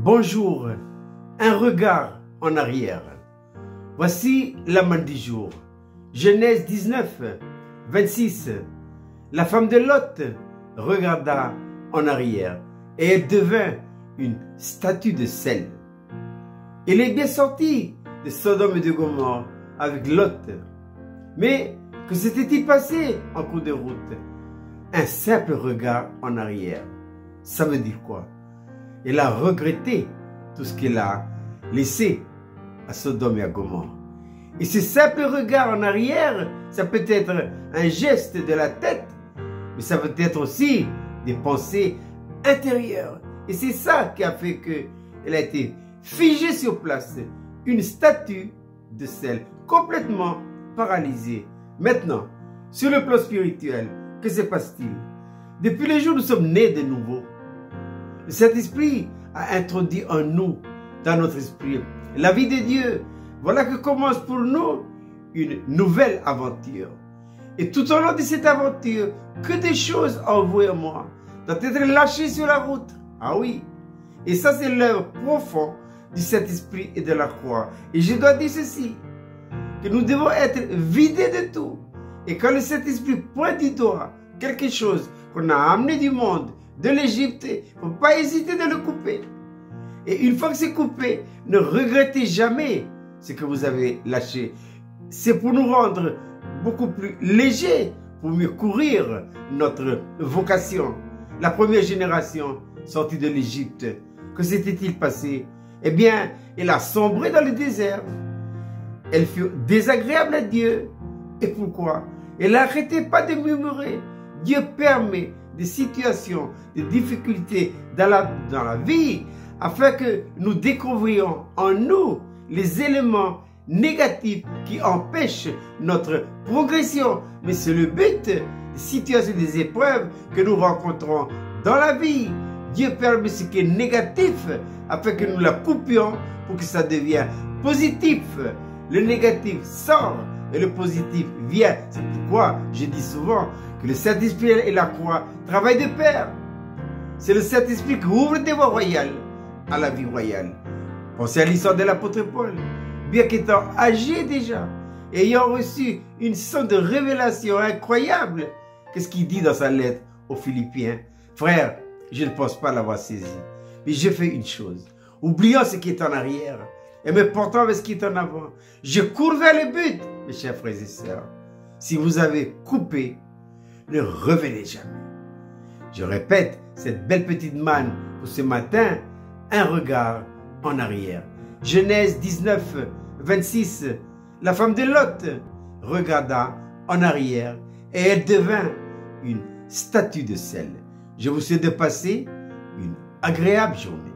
Bonjour, un regard en arrière. Voici la manne du jour. Genèse 19, 26. La femme de Lot regarda en arrière et elle devint une statue de sel. Elle est bien sortie de Sodome et de Gomorrhe avec Lot. Mais que s'était-il passé en cours de route? Un simple regard en arrière. Ça veut dire quoi? Elle a regretté tout ce qu'elle a laissé à Sodome et à Gomorrhe. Et ce simple regard en arrière, ça peut être un geste de la tête, mais ça peut être aussi des pensées intérieures. Et c'est ça qui a fait qu'elle a été figée sur place, une statue de sel, complètement paralysée. Maintenant, sur le plan spirituel, que se passe-t-il? Depuis le jour où nous sommes nés de nouveau, le Saint-Esprit a introduit en nous, dans notre esprit, la vie de Dieu. Voilà que commence pour nous une nouvelle aventure. Et tout au long de cette aventure, que des choses en vous et moi doivent être lâchées sur la route. Ah oui. Et ça, c'est l'œuvre profonde du Saint-Esprit et de la croix. Et je dois dire ceci, que nous devons être vidés de tout. Et quand le Saint-Esprit pointe du doigt quelque chose qu'on a amené du monde, de l'Égypte, il ne faut pas hésiter de le couper. Et une fois que c'est coupé, ne regrettez jamais ce que vous avez lâché. C'est pour nous rendre beaucoup plus légers, pour mieux courir notre vocation. La première génération sortie de l'Égypte, que s'était-il passé? Eh bien, elle a sombré dans le désert. Elle fut désagréable à Dieu. Et pourquoi? Elle n'arrêtait pas de murmurer. Dieu permet des situations, des difficultés dans la vie, afin que nous découvrions en nous les éléments négatifs qui empêchent notre progression. Mais c'est le but des situations, des épreuves que nous rencontrons dans la vie. Dieu permet ce qui est négatif afin que nous la coupions pour que ça devienne positif. Le négatif sort et le positif vient. C'est pourquoi je dis souvent que le Saint-Esprit et la croix travaillent de pair. C'est le Saint-Esprit qui ouvre des voies royales à la vie royale. Pensez à l'histoire de l'apôtre Paul. Bien qu'étant âgé déjà, ayant reçu une sorte de révélation incroyable, qu'est-ce qu'il dit dans sa lettre aux Philippiens? Frère, je ne pense pas l'avoir saisi, mais j'ai fait une chose. Oubliant ce qui est en arrière et me portant vers ce qui est en avant, je cours vers le but. Mes chers frères et sœurs, si vous avez coupé, ne revenez jamais. Je répète cette belle petite manne pour ce matin, un regard en arrière. Genèse 19, 26. La femme de Lot regarda en arrière et elle devint une statue de sel. Je vous souhaite de passer une agréable journée.